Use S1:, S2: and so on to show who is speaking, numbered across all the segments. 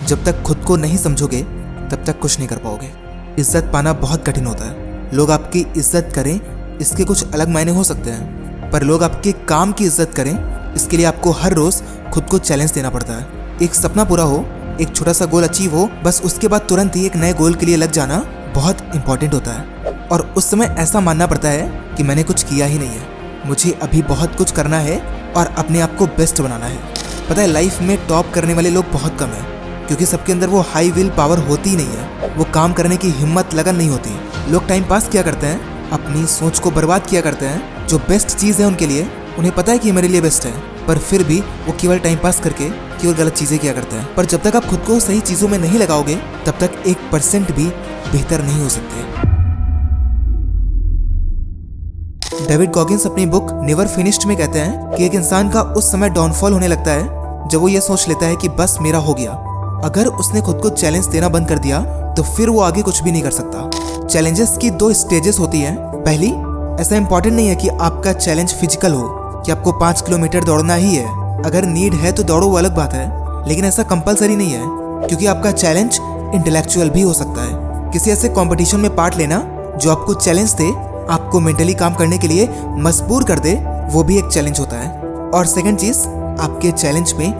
S1: जब तक खुद को नहीं समझोगे तब तक कुछ नहीं कर पाओगे। इज्जत पाना बहुत कठिन होता है। लोग आपकी इज्जत करें इसके कुछ अलग मायने हो सकते हैं, पर लोग आपके काम की इज्जत करें इसके लिए आपको हर रोज खुद को चैलेंज देना पड़ता है। एक सपना पूरा हो, एक छोटा सा गोल अचीव हो, बस उसके बाद तुरंत ही एक नए गोल के लिए लग जाना बहुत इंपॉर्टेंट होता है। और उस समय ऐसा मानना पड़ता है कि मैंने कुछ किया ही नहीं है, मुझे अभी बहुत कुछ करना है और अपने आप को बेस्ट बनाना है। पता है, लाइफ में टॉप करने वाले लोग बहुत कम हैं, क्योंकि सबके अंदर वो हाई विल पावर होती ही नहीं है, वो काम करने की हिम्मत लगन नहीं होती। लोग टाइम पास किया करते हैं, अपनी सोच को बर्बाद किया करते हैं। जो बेस्ट चीज़ है उनके लिए, उन्हें पता है कि मेरे लिए बेस्ट है, पर फिर भी वो केवल टाइम पास करके केवल गलत चीज़ें किया करते हैं। पर जब तक आप खुद को सही चीज़ों में नहीं लगाओगे तब तक 1% भी बेहतर नहीं हो सकते। डेविड गॉगिंस अपनी बुक नेवर फिनिश्ड में कहते हैं कि एक इंसान का उस समय डाउनफॉल होने लगता है जब वो ये सोच लेता है कि बस मेरा हो गया। अगर उसने खुद को चैलेंज देना बंद कर दिया तो फिर वो आगे कुछ भी नहीं कर सकता। चैलेंजेस की 2 स्टेजेस होती हैं। पहली, ऐसा इंपॉर्टेंट नहीं है कि आपका चैलेंज फिजिकल हो, कि आपको 5 किलोमीटर दौड़ना ही है। अगर नीड है तो दौड़ो, वो अलग बात है, लेकिन ऐसा कंपलसरी नहीं है, क्योंकि आपका चैलेंज इंटेलेक्चुअल भी हो सकता है। किसी ऐसे कंपटीशन में पार्ट लेना जो आपको चैलेंज दे, आपको मेंटली काम करने के लिए मजबूर कर दे, वो भी एक चैलेंज होता है। और सेकंड चीज, आपके चैलेंज में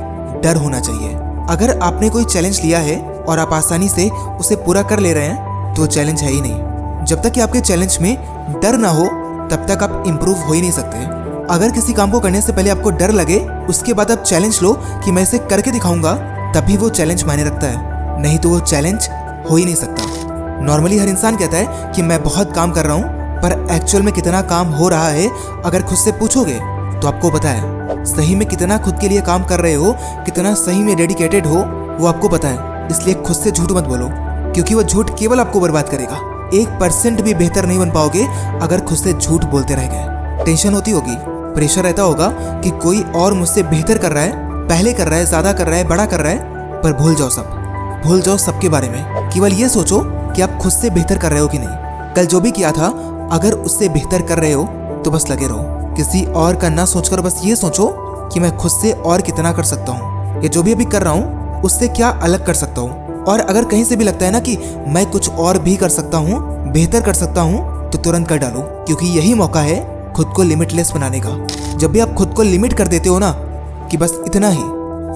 S1: डर होना चाहिए। अगर आपने कोई चैलेंज लिया है और आप आसानी से उसे पूरा कर ले रहे हैं तो चैलेंज है ही नहीं। जब तक कि आपके चैलेंज में डर ना हो तब तक आप इम्प्रूव हो ही नहीं सकते। अगर किसी काम को करने से पहले आपको डर लगे, उसके बाद आप चैलेंज लो कि मैं इसे करके दिखाऊंगा, तभी वो चैलेंज मायने रखता है, नहीं तो वो चैलेंज हो ही नहीं सकता। नॉर्मली हर इंसान कहता है कि मैं बहुत काम कर रहा हूँ, पर एक्चुअल में कितना काम हो रहा है अगर खुद से पूछोगे तो आपको पता है। सही में कितना खुद के लिए काम कर रहे हो, कितना सही में डेडिकेटेड हो, वो आपको पता है। इसलिए खुद से झूठ मत बोलो, क्योंकि वो झूठ केवल आपको बर्बाद करेगा। 1% भी बेहतर नहीं बन पाओगे अगर खुद से झूठ बोलते रह गए। टेंशन होती होगी, प्रेशर रहता होगा कि कोई और मुझसे बेहतर कर रहा है, पहले कर रहा है, ज्यादा कर रहा है, बड़ा कर रहा है, पर भूल जाओ सबके बारे में। केवल ये सोचो कि आप खुद से बेहतर कर रहे हो कि नहीं। कल जो भी किया था, अगर उससे बेहतर कर रहे हो तो बस लगे रहो। किसी और का ना सोचकर बस ये सोचो कि मैं खुद से और कितना कर सकता हूँ, या जो भी अभी कर रहा हूँ उससे क्या अलग कर सकता हूँ। और अगर कहीं से भी लगता है ना कि मैं कुछ और भी कर सकता हूँ, बेहतर कर सकता हूँ, तो तुरंत कर डालो, क्योंकि यही मौका है खुद को लिमिटलेस बनाने का। जब भी आप खुद को लिमिट कर देते हो ना कि बस इतना ही,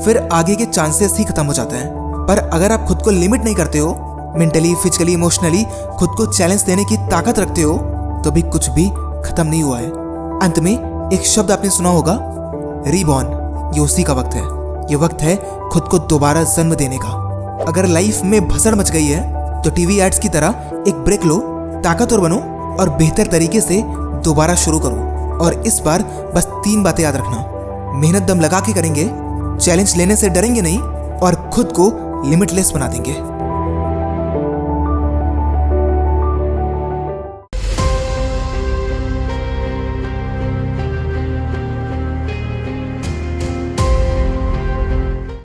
S1: फिर आगे के चांसेस ही खत्म हो जाते हैं। पर अगर आप खुद को लिमिट नहीं करते हो, मेंटली, फिजिकली, इमोशनली खुद को चैलेंज देने की ताकत रखते हो, तो भी कुछ भी खत्म नहीं हुआ है। अंत में एक शब्द आपने सुना होगा, रीबॉर्न। ये उसी का वक्त है। ये वक्त है खुद को दोबारा जन्म देने का। अगर लाइफ में भसड़ मच गई है तो टीवी एड्स की तरह एक ब्रेक लो, ताकतवर बनो और बेहतर तरीके से दोबारा शुरू करो। और इस बार बस 3 बातें याद रखना। मेहनत दम लगा के करेंगे, चैलेंज लेने से डरेंगे नहीं, और खुद को लिमिटलेस बना देंगे।